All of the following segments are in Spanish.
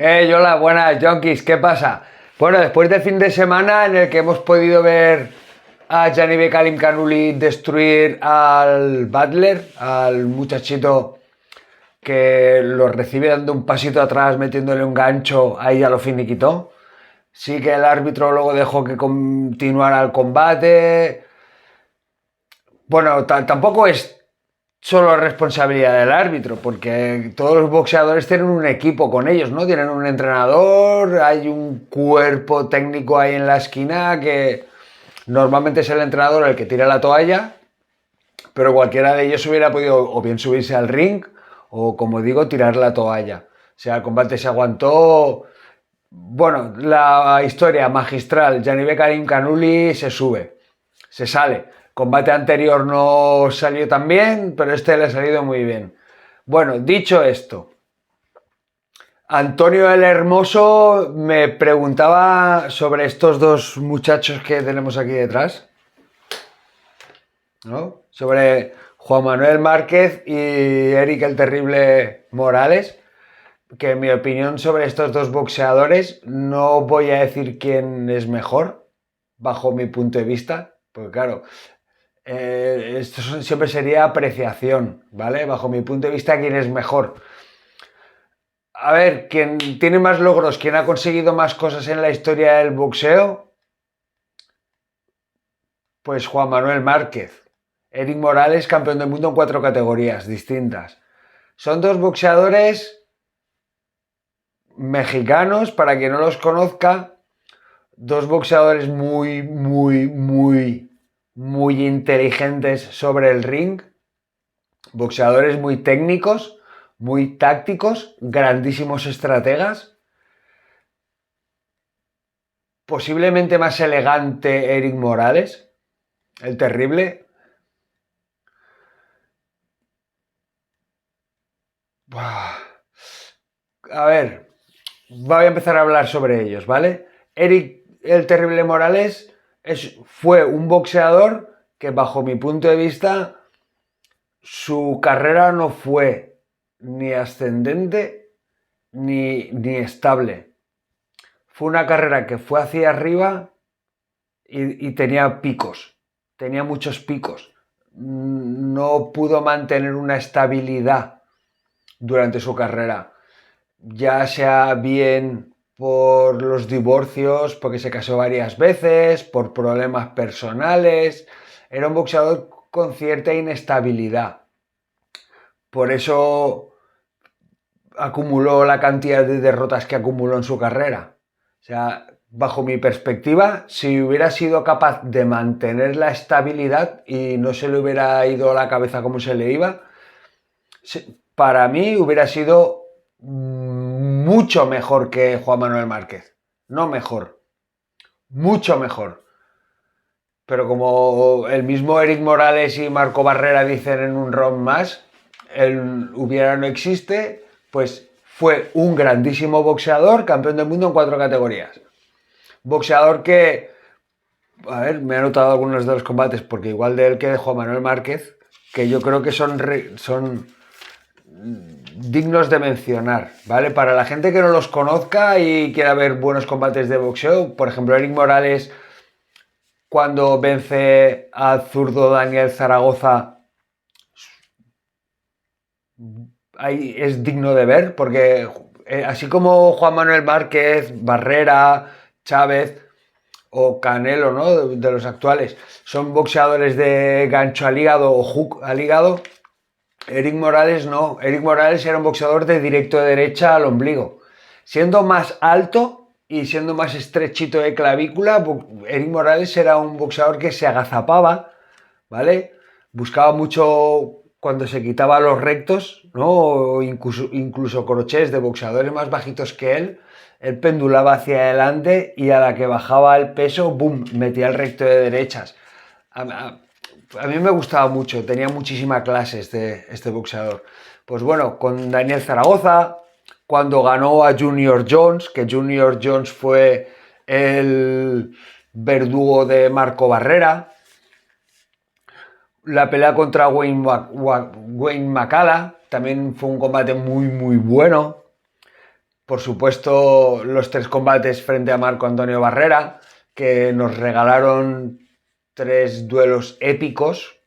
Hola, buenas, Yonkis, ¿qué pasa? Bueno, después del fin de semana en el que hemos podido ver a Gianni Kalim Kanuli destruir al Butler, al muchachito que lo recibe dando un pasito atrás, metiéndole un gancho, ahí ya lo finiquitó. Sí que el árbitro luego dejó que continuara el combate. Bueno, tampoco es solo responsabilidad del árbitro, porque todos los boxeadores tienen un equipo con ellos, ¿no? Tienen un entrenador, hay un cuerpo técnico ahí en la esquina que normalmente es el entrenador el que tira la toalla, pero cualquiera de ellos hubiera podido o bien subirse al ring o, como digo, tirar la toalla. O sea, el combate se aguantó. Bueno, la historia magistral, Gianni Karim Kanuli se sube, se sale. Combate anterior no salió tan bien, pero este le ha salido muy bien. Bueno, dicho esto, Antonio el Hermoso me preguntaba sobre estos dos muchachos que tenemos aquí detrás, ¿no? Sobre Juan Manuel Márquez y Eric el Terrible Morales, que en mi opinión sobre estos dos boxeadores no voy a decir quién es mejor, bajo mi punto de vista, porque claro, esto siempre sería apreciación, ¿vale? Bajo mi punto de vista, quién es mejor. A ver, quién tiene más logros, quién ha conseguido más cosas en la historia del boxeo, pues Juan Manuel Márquez. Eric Morales, campeón del mundo en 4 categorías distintas. Son dos boxeadores mexicanos, para quien no los conozca, dos boxeadores muy inteligentes sobre el ring, boxeadores muy técnicos, muy tácticos, grandísimos estrategas. Posiblemente más elegante Eric Morales, el terrible. A ver, voy a empezar a hablar sobre ellos, ¿vale? Eric el Terrible Morales fue un boxeador que, bajo mi punto de vista, su carrera no fue ni ascendente ni estable. Fue una carrera que fue hacia arriba y tenía picos, tenía muchos picos. No pudo mantener una estabilidad durante su carrera, ya sea bien por los divorcios, porque se casó varias veces, por problemas personales. Era un boxeador con cierta inestabilidad. Por eso acumuló la cantidad de derrotas que acumuló en su carrera. O sea, bajo mi perspectiva, si hubiera sido capaz de mantener la estabilidad y no se le hubiera ido a la cabeza como se le iba, para mí hubiera sido mucho mejor que Juan Manuel Márquez. No mejor, mucho mejor. Pero como el mismo Eric Morales y Marco Barrera dicen en un round más, el hubiera no existe, pues fue un grandísimo boxeador, campeón del mundo en 4 categorías. Boxeador que, a ver, me he anotado algunos de los combates, porque igual de él que de Juan Manuel Márquez, que yo creo que son dignos de mencionar, ¿vale? Para la gente que no los conozca y quiera ver buenos combates de boxeo, por ejemplo, Eric Morales, cuando vence al zurdo Daniel Zaragoza, ahí es digno de ver, porque así como Juan Manuel Márquez, Barrera, Chávez o Canelo, ¿no? De los actuales, son boxeadores de gancho al hígado o hook al hígado, Eric Morales no. Eric Morales era un boxeador de directo de derecha al ombligo. Siendo más alto y siendo más estrechito de clavícula, Eric Morales era un boxeador que se agazapaba, ¿vale? Buscaba mucho cuando se quitaba los rectos, ¿no? O incluso crochets de boxeadores más bajitos que él pendulaba hacia adelante y a la que bajaba el peso, ¡boom!, metía el recto de derechas. A mí me gustaba mucho, tenía muchísima clase este boxeador. Pues bueno, con Daniel Zaragoza, cuando ganó a Junior Jones, que Junior Jones fue el verdugo de Marco Barrera, la pelea contra Wayne Macala también fue un combate muy bueno. Por supuesto, los 3 combates frente a Marco Antonio Barrera, que nos regalaron 3 duelos épicos.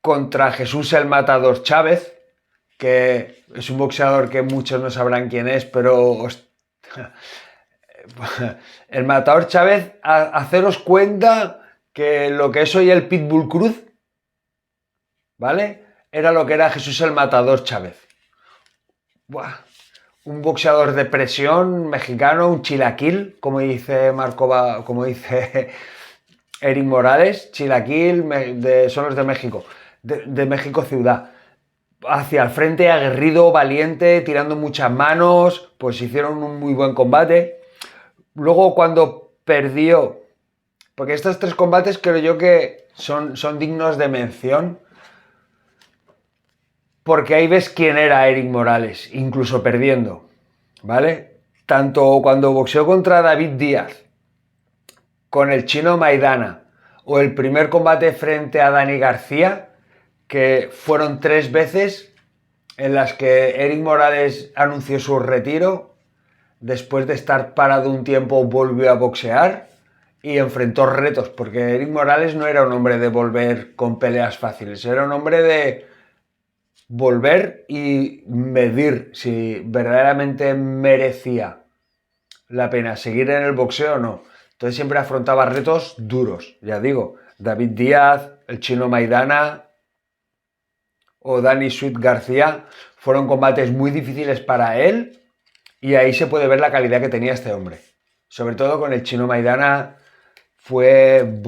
Contra Jesús el Matador Chávez, que es un boxeador que muchos no sabrán quién es, pero el Matador Chávez, haceros cuenta que lo que es hoy el Pitbull Cruz, ¿vale? Era lo que era Jesús el Matador Chávez. Buah. Un boxeador de presión mexicano, un chilaquil, como dice como dice Eric Morales, chilaquil, son los de México, de México ciudad. Hacia el frente, aguerrido, valiente, tirando muchas manos, pues hicieron un muy buen combate. Luego cuando perdió, porque estos 3 combates creo yo que son dignos de mención, porque ahí ves quién era Eric Morales, incluso perdiendo, ¿vale? Tanto cuando boxeó contra David Díaz, con el chino Maidana, o el primer combate frente a Dani García, que fueron 3 veces en las que Eric Morales anunció su retiro, después de estar parado un tiempo volvió a boxear y enfrentó retos, porque Eric Morales no era un hombre de volver con peleas fáciles, era un hombre de volver y medir si verdaderamente merecía la pena seguir en el boxeo o no. Entonces siempre afrontaba retos duros, ya digo, David Díaz, el chino Maidana o Dani Sweet García fueron combates muy difíciles para él y ahí se puede ver la calidad que tenía este hombre. Sobre todo con el chino Maidana fue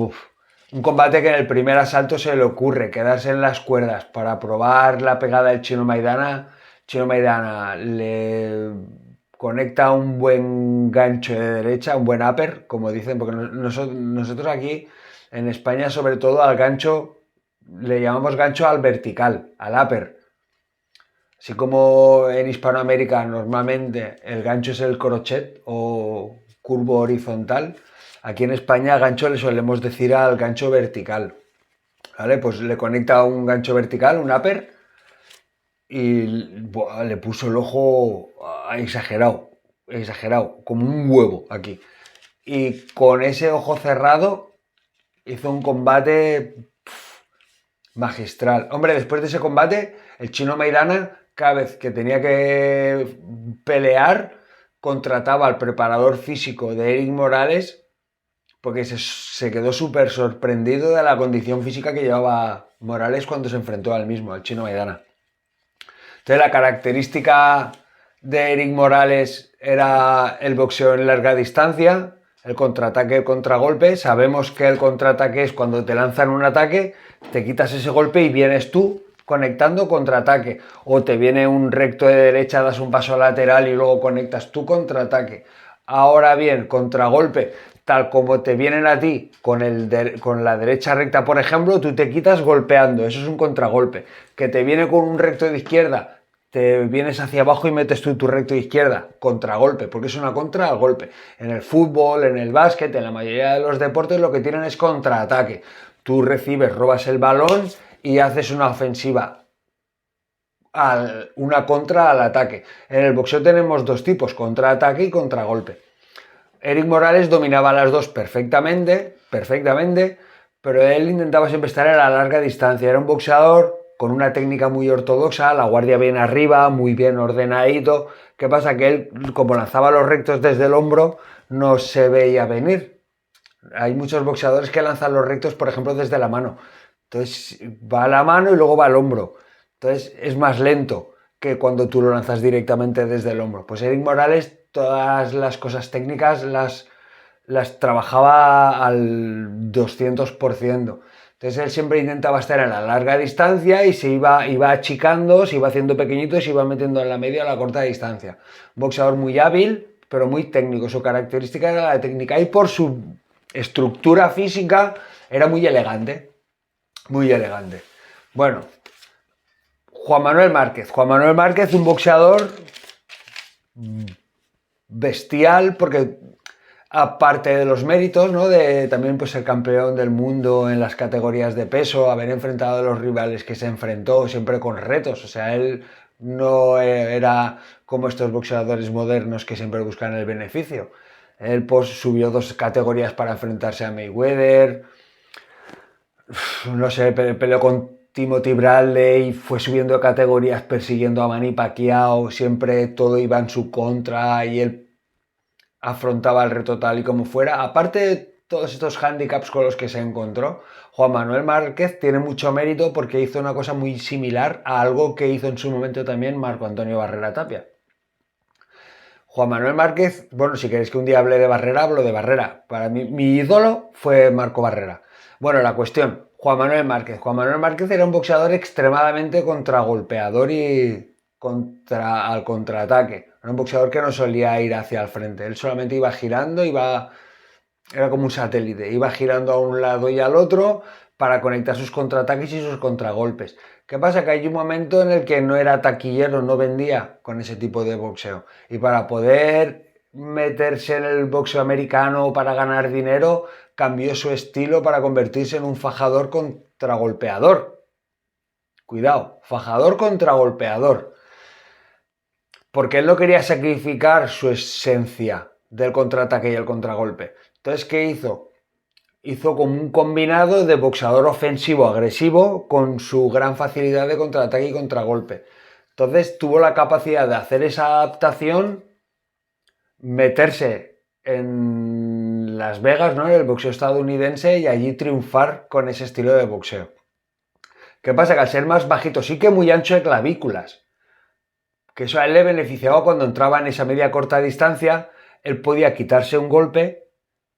un combate que en el primer asalto se le ocurre quedarse en las cuerdas para probar la pegada del chino Maidana. Chino Maidana le conecta un buen gancho de derecha, un buen upper, como dicen, porque nosotros aquí en España sobre todo al gancho le llamamos gancho al vertical, al upper. Así como en Hispanoamérica normalmente el gancho es el crochet o curvo horizontal, aquí en España gancho le solemos decir al gancho vertical. ¿Vale? Pues le conecta un gancho vertical, un upper, y le puso el ojo exagerado, como un huevo aquí. Y con ese ojo cerrado hizo un combate magistral. Hombre, después de ese combate, el chino Maidana, cada vez que tenía que pelear, contrataba al preparador físico de Eric Morales porque se quedó súper sorprendido de la condición física que llevaba Morales cuando se enfrentó al mismo, al chino Maidana. Entonces la característica de Eric Morales era el boxeo en larga distancia, el contraataque, el contragolpe. Sabemos que el contraataque es cuando te lanzan un ataque, te quitas ese golpe y vienes tú conectando contraataque. O te viene un recto de derecha, das un paso lateral y luego conectas tu contraataque. Ahora bien, contragolpe, tal como te vienen a ti con la derecha recta, por ejemplo, tú te quitas golpeando, eso es un contragolpe. Que te viene con un recto de izquierda, te vienes hacia abajo y metes tú tu recto de izquierda, contragolpe, porque es una contra al golpe. En el fútbol, en el básquet, en la mayoría de los deportes lo que tienen es contraataque. Tú recibes, robas el balón y haces una ofensiva, una contra al ataque. En el boxeo tenemos 2 tipos, contraataque y contragolpe. Eric Morales dominaba las 2 perfectamente, pero él intentaba siempre estar a la larga distancia. Era un boxeador con una técnica muy ortodoxa, la guardia bien arriba, muy bien ordenadito. ¿Qué pasa? Que él, como lanzaba los rectos desde el hombro, no se veía venir. Hay muchos boxeadores que lanzan los rectos, por ejemplo, desde la mano. Entonces va a la mano y luego va al hombro. Entonces es más lento que cuando tú lo lanzas directamente desde el hombro. Pues Eric Morales todas las cosas técnicas las trabajaba al 200%. Entonces él siempre intentaba estar a la larga distancia y se iba achicando, se iba haciendo pequeñito y se iba metiendo en la media o la corta distancia. Un boxeador muy hábil, pero muy técnico. Su característica era la técnica y por su estructura física era muy elegante. Muy elegante. Bueno, Juan Manuel Márquez, un boxeador bestial, porque aparte de los méritos, ¿no? De también pues ser campeón del mundo en las categorías de peso, haber enfrentado a los rivales que se enfrentó siempre con retos, o sea, él no era como estos boxeadores modernos que siempre buscan el beneficio. Él pues subió 2 categorías para enfrentarse a Mayweather, no sé, peleó con Timothy Bradley, fue subiendo de categorías persiguiendo a Manny Pacquiao, siempre todo iba en su contra y él afrontaba el reto tal y como fuera. Aparte de todos estos handicaps con los que se encontró, Juan Manuel Márquez tiene mucho mérito porque hizo una cosa muy similar a algo que hizo en su momento también Marco Antonio Barrera Tapia. Juan Manuel Márquez, bueno, si queréis que un día hable de Barrera, hablo de Barrera. Para mí, mi ídolo fue Marco Barrera. Bueno, la cuestión, Juan Manuel Márquez. Juan Manuel Márquez era un boxeador extremadamente contragolpeador y al contraataque. Era un boxeador que no solía ir hacia el frente. Él solamente iba girando, era como un satélite. Iba girando a un lado y al otro para conectar sus contraataques y sus contragolpes. ¿Qué pasa? Que hay un momento en el que no era taquillero, no vendía con ese tipo de boxeo. Y para poder meterse en el boxeo americano para ganar dinero, cambió su estilo para convertirse en un fajador contragolpeador. Cuidado, fajador contragolpeador. Porque él no quería sacrificar su esencia del contraataque y el contragolpe. Entonces, ¿qué hizo? Hizo como un combinado de boxeador ofensivo-agresivo con su gran facilidad de contraataque y contragolpe. Entonces tuvo la capacidad de hacer esa adaptación, meterse en Las Vegas, ¿no?, en el boxeo estadounidense y allí triunfar con ese estilo de boxeo. ¿Qué pasa? Que al ser más bajito, sí que muy ancho de clavículas, que eso a él le beneficiaba cuando entraba en esa media corta distancia, él podía quitarse un golpe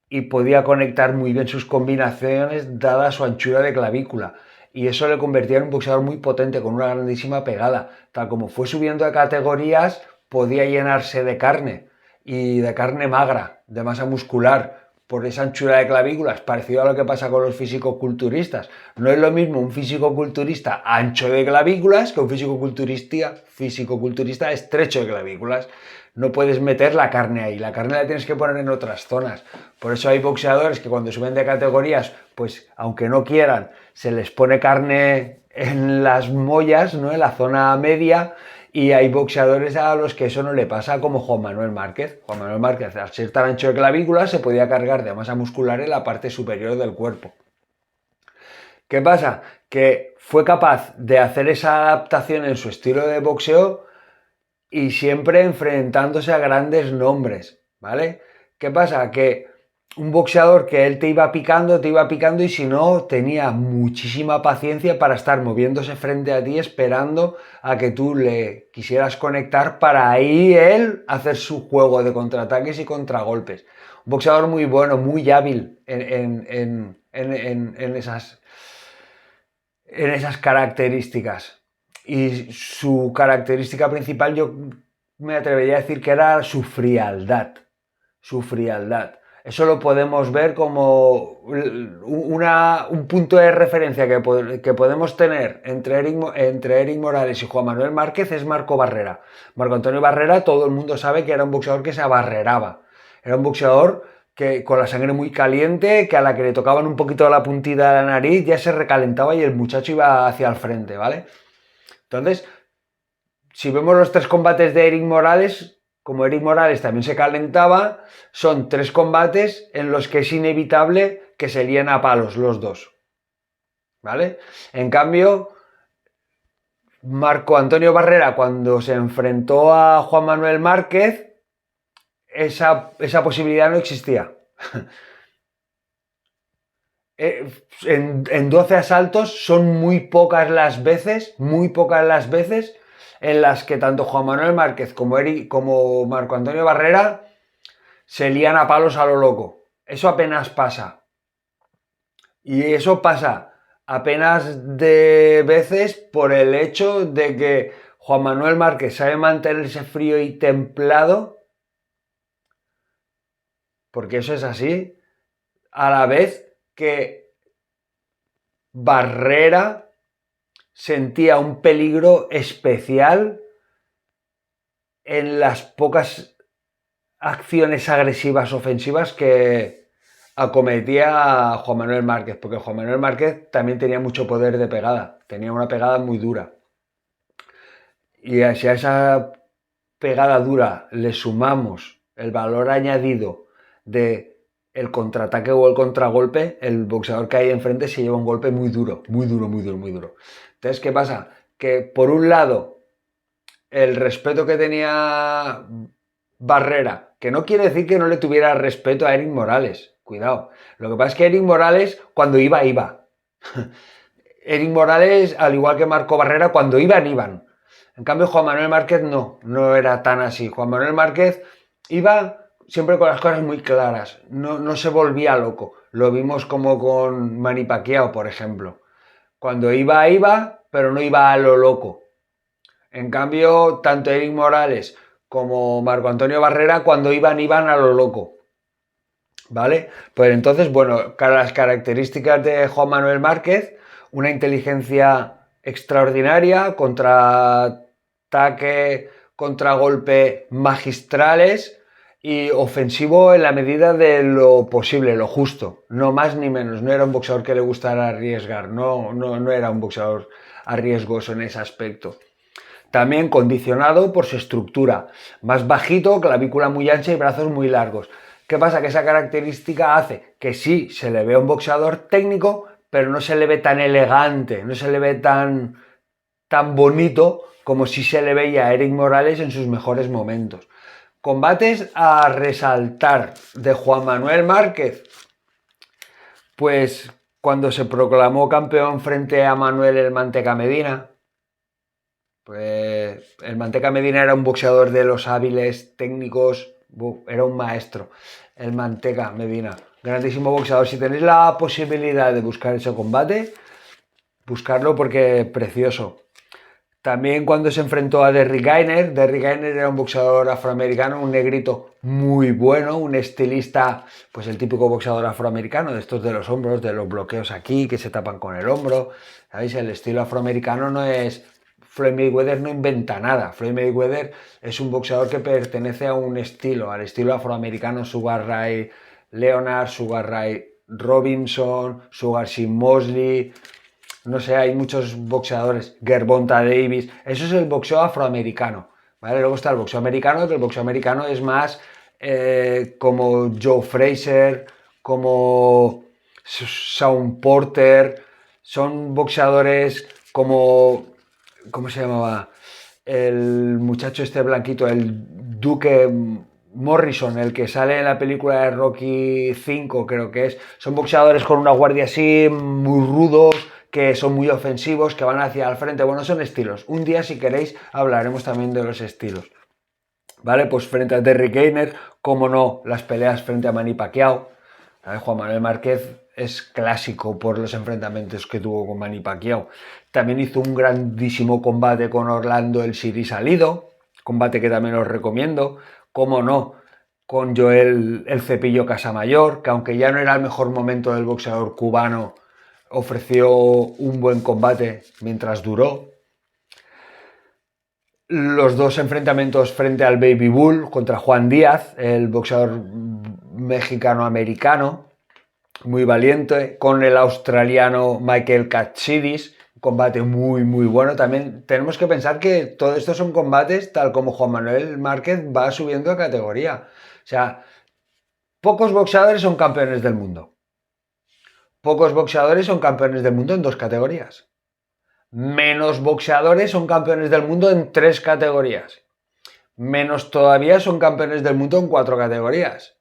y podía conectar muy bien sus combinaciones dada su anchura de clavícula. Y eso le convertía en un boxeador muy potente, con una grandísima pegada. Tal como fue subiendo de categorías, podía llenarse de carne, y de carne magra, de masa muscular, por esa anchura de clavículas, parecido a lo que pasa con los físico-culturistas. No es lo mismo un físico-culturista ancho de clavículas que un físico-culturista estrecho de clavículas. No puedes meter la carne ahí, la carne la tienes que poner en otras zonas. Por eso hay boxeadores que cuando suben de categorías, pues aunque no quieran, se les pone carne en las mollas, ¿no?, en la zona media, y hay boxeadores a los que eso no le pasa, como Juan Manuel Márquez. Juan Manuel Márquez, al ser tan ancho de clavícula, se podía cargar de masa muscular en la parte superior del cuerpo. ¿Qué pasa? Que fue capaz de hacer esa adaptación en su estilo de boxeo y siempre enfrentándose a grandes nombres, ¿vale? ¿Qué pasa? Que un boxeador que él te iba picando y si no, tenía muchísima paciencia para estar moviéndose frente a ti esperando a que tú le quisieras conectar para ahí él hacer su juego de contraataques y contragolpes. Un boxeador muy bueno, muy hábil en esas características. Y su característica principal, yo me atrevería a decir que era su frialdad. Su frialdad. Eso lo podemos ver como un punto de referencia que podemos tener entre Eric Morales y Juan Manuel Márquez es Marco Barrera. Marco Antonio Barrera, todo el mundo sabe que era un boxeador que se abarreraba. Era un boxeador que con la sangre muy caliente, que a la que le tocaban un poquito la puntita de la nariz ya se recalentaba y el muchacho iba hacia el frente, ¿vale? Entonces, si vemos los 3 combates de Eric Morales, como Eric Morales también se calentaba, son 3 combates en los que es inevitable que se líen a palos los dos, ¿vale? En cambio, Marco Antonio Barrera, cuando se enfrentó a Juan Manuel Márquez, esa posibilidad no existía. En 12 asaltos son muy pocas las veces en las que tanto Juan Manuel Márquez como Marco Antonio Barrera se lían a palos a lo loco. Eso apenas pasa. Y eso pasa apenas de veces por el hecho de que Juan Manuel Márquez sabe mantenerse frío y templado, porque eso es así, a la vez que Barrera sentía un peligro especial en las pocas acciones agresivas ofensivas que acometía Juan Manuel Márquez, porque Juan Manuel Márquez también tenía mucho poder de pegada, tenía una pegada muy dura. y si a esa pegada dura le sumamos el valor añadido de el contraataque o el contragolpe, el boxeador que hay enfrente se lleva un golpe muy duro, muy duro, muy duro, muy duro. Entonces, ¿qué pasa? Que por un lado, el respeto que tenía Barrera, que no quiere decir que no le tuviera respeto a Eric Morales, cuidado. Lo que pasa es que Eric Morales, cuando iba, iba. Eric Morales, al igual que Marco Barrera, cuando iban. En cambio, Juan Manuel Márquez no era tan así. Juan Manuel Márquez iba siempre con las cosas muy claras, no se volvía loco. Lo vimos como con Manny Pacquiao, por ejemplo. Cuando iba, pero no iba a lo loco. En cambio, tanto Eric Morales como Marco Antonio Barrera, cuando iban a lo loco. ¿Vale? Pues entonces, bueno, las características de Juan Manuel Márquez, una inteligencia extraordinaria, contraataque, contragolpe magistrales y ofensivo en la medida de lo posible, lo justo, no más ni menos. No era un boxeador que le gustara arriesgar, no era un boxeador arriesgoso en ese aspecto. También condicionado por su estructura, más bajito, clavícula muy ancha y brazos muy largos. ¿Qué pasa? Que esa característica hace que sí se le ve un boxeador técnico, pero no se le ve tan elegante, no se le ve tan bonito como si se le veía a Eric Morales en sus mejores momentos. Combates a resaltar de Juan Manuel Márquez. Pues cuando se proclamó campeón frente a Manuel el Manteca Medina, pues el Manteca Medina era un boxeador de los hábiles, técnicos, era un maestro. El Manteca Medina, grandísimo boxeador. Si tenéis la posibilidad de buscar ese combate, buscarlo porque es precioso. También cuando se enfrentó a Derrick Gainer era un boxeador afroamericano, un negrito muy bueno, un estilista, pues el típico boxeador afroamericano, de estos de los hombros, de los bloqueos aquí, que se tapan con el hombro. ¿Sabéis? El estilo afroamericano no es... Floyd Mayweather no inventa nada. Floyd Mayweather es un boxeador que pertenece a un estilo, al estilo afroamericano, Sugar Ray Leonard, Sugar Ray Robinson, Sugar Sean Mosley, no sé, hay muchos boxeadores, Gervonta Davis, eso es el boxeo afroamericano, ¿vale? Luego está el boxeo americano, que el boxeo americano es más como Joe Frazier, como Shawn Porter, son boxeadores como, ¿cómo se llamaba? El muchacho este blanquito, el Duque Morrison, el que sale en la película de Rocky V, creo que es. Son boxeadores con una guardia así, muy rudos, que son muy ofensivos, que van hacia el frente. Bueno, son estilos. Un día, si queréis, hablaremos también de los estilos. ¿Vale? Pues frente a Derrick Gainer, como no, las peleas frente a Manny Pacquiao. ¿Vale? Juan Manuel Márquez es clásico por los enfrentamientos que tuvo con Manny Pacquiao. También hizo un grandísimo combate con Orlando el Siri Salido, combate que también os recomiendo. Como no, con Joel el Cepillo Casamayor, que aunque ya no era el mejor momento del boxeador cubano, ofreció un buen combate mientras duró. Los dos enfrentamientos frente al Baby Bull contra Juan Díaz, el boxeador mexicano-americano, muy valiente, con el australiano Michael Katsidis, combate muy bueno. También tenemos que pensar que todo esto son combates tal como Juan Manuel Márquez va subiendo de categoría. O sea, pocos boxeadores son campeones del mundo. Pocos boxeadores son campeones del mundo en 2 categorías. Menos boxeadores son campeones del mundo en 3 categorías. Menos todavía son campeones del mundo en 4 categorías.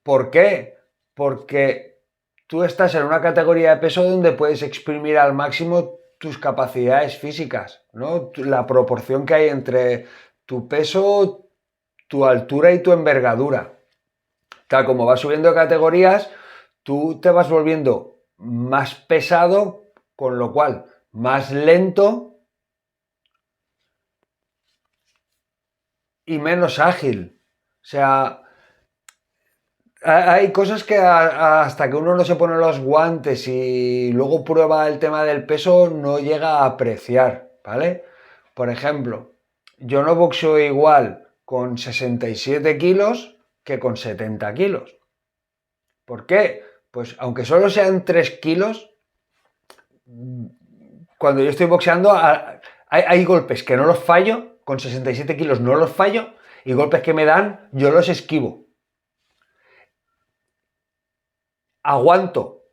¿Por qué? Porque tú estás en una categoría de peso donde puedes exprimir al máximo tus capacidades físicas, ¿no? La proporción que hay entre tu peso, tu altura y tu envergadura. Tal como vas subiendo de categorías, tú te vas volviendo más pesado, con lo cual más lento y menos ágil. O sea, hay cosas que hasta que uno no se pone los guantes y luego prueba el tema del peso no llega a apreciar, ¿vale? Por ejemplo, yo no boxeo igual con 67 kilos que con 70 kilos. ¿Por qué? Pues aunque solo sean 3 kilos, cuando yo estoy boxeando, Hay golpes que no los fallo, con 67 kilos no los fallo, y golpes que me dan, yo los esquivo. Aguanto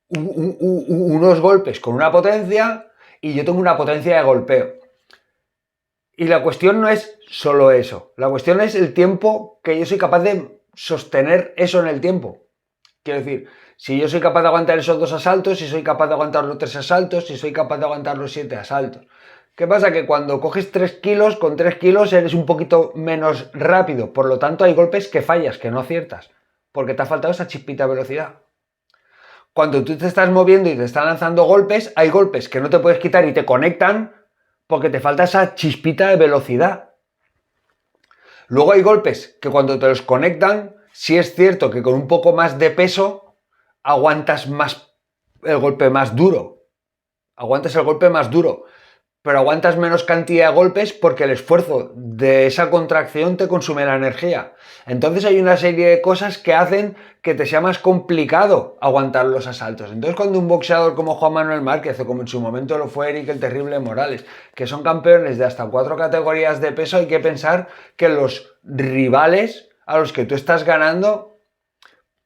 unos golpes con una potencia y yo tengo una potencia de golpeo. Y la cuestión no es solo eso, la cuestión es el tiempo que yo soy capaz de sostener eso en el tiempo. Quiero decir, si yo soy capaz de aguantar esos 2 asaltos, si soy capaz de aguantar los 3 asaltos, si soy capaz de aguantar los 7 asaltos. ¿Qué pasa? Que cuando coges 3 kilos, con 3 kilos eres un poquito menos rápido, por lo tanto hay golpes que fallas, que no aciertas, porque te ha faltado esa chispita de velocidad. Cuando tú te estás moviendo y te están lanzando golpes, hay golpes que no te puedes quitar y te conectan porque te falta esa chispita de velocidad. Luego hay golpes que cuando te los conectan, sí es cierto que con un poco más de peso aguantas más el golpe más duro. Aguantas el golpe más duro, pero aguantas menos cantidad de golpes porque el esfuerzo de esa contracción te consume la energía. Entonces hay una serie de cosas que hacen que te sea más complicado aguantar los asaltos. Entonces cuando un boxeador como Juan Manuel Márquez o como en su momento lo fue Eric el Terrible Morales, que son campeones de hasta 4 categorías de peso, hay que pensar que los rivales a los que tú estás ganando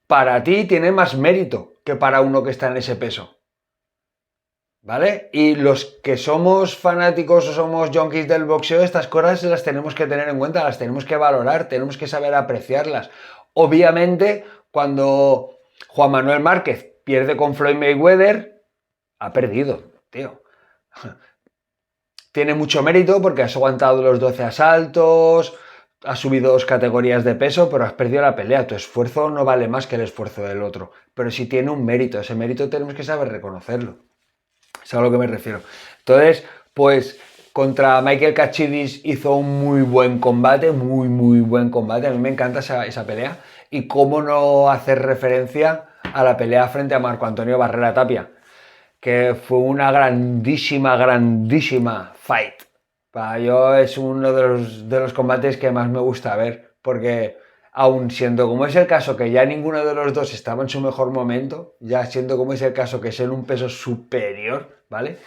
para ti tienen más mérito que para uno que está en ese peso. ¿Vale? Y los que somos fanáticos o somos junkies del boxeo, estas cosas las tenemos que tener en cuenta, las tenemos que valorar, tenemos que saber apreciarlas. Obviamente, cuando Juan Manuel Márquez pierde con Floyd Mayweather, ha perdido, tío. Tiene mucho mérito porque has aguantado los 12 asaltos, has subido 2 categorías de peso, pero has perdido la pelea. Tu esfuerzo no vale más que el esfuerzo del otro. Pero sí tiene un mérito, ese mérito tenemos que saber reconocerlo. Es a lo que me refiero. Entonces, pues contra Michael Katsidis hizo un muy buen combate, muy buen combate. A mí me encanta esa pelea. Y cómo no hacer referencia a la pelea frente a Marco Antonio Barrera Tapia, que fue una grandísima fight. Para yo es uno de los combates que más me gusta ver, porque aun siendo como es el caso que ya ninguno de los dos estaba en su mejor momento, ya siendo como es el caso que es en un peso superior, ¿vale?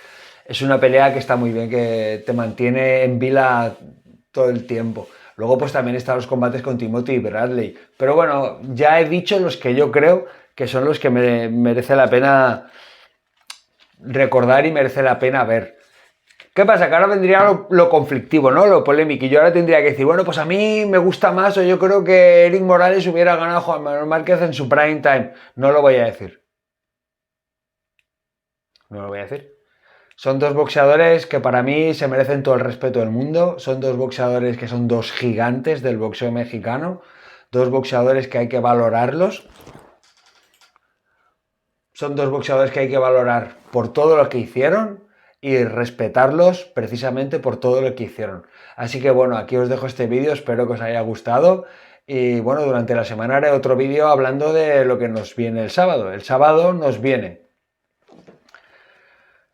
Es una pelea que está muy bien, que te mantiene en vila todo el tiempo. Luego pues también están los combates con Timothy Bradley. Pero bueno, ya he dicho los que yo creo que son los que merece la pena recordar y merece la pena ver. ¿Qué pasa? Que ahora vendría lo conflictivo, ¿no? Lo polémico. Y yo ahora tendría que decir, bueno, pues a mí me gusta más o yo creo que Eric Morales hubiera ganado a Juan Manuel Márquez en su prime time. No lo voy a decir. No lo voy a decir. Son 2 boxeadores que para mí se merecen todo el respeto del mundo. Son 2 boxeadores que son 2 gigantes del boxeo mexicano. 2 boxeadores que hay que valorarlos. Son 2 boxeadores que hay que valorar por todo lo que hicieron y respetarlos precisamente por todo lo que hicieron. Así que bueno, aquí os dejo este vídeo, espero que os haya gustado y bueno, durante la semana haré otro vídeo hablando de lo que nos viene el sábado. El sábado nos viene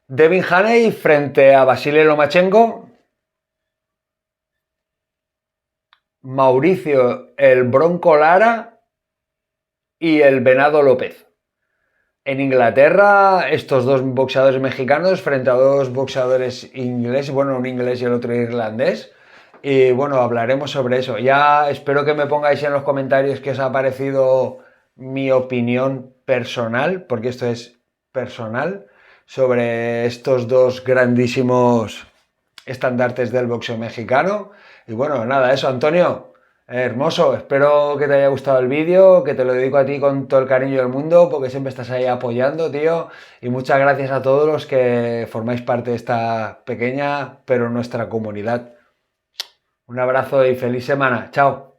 Devin Haney frente a Vasily Lomachenko, Mauricio el Bronco Lara y el Venado López. En Inglaterra, estos 2 boxeadores mexicanos frente a 2 boxeadores ingleses, bueno, un inglés y el otro irlandés. Y bueno, hablaremos sobre eso. Ya espero que me pongáis en los comentarios qué os ha parecido mi opinión personal, porque esto es personal, sobre estos 2 grandísimos estandartes del boxeo mexicano. Y bueno, nada, eso, Antonio. Hermoso, espero que te haya gustado el vídeo, que te lo dedico a ti con todo el cariño del mundo, porque siempre estás ahí apoyando, tío, y muchas gracias a todos los que formáis parte de esta pequeña, pero nuestra comunidad. Un abrazo y feliz semana, chao.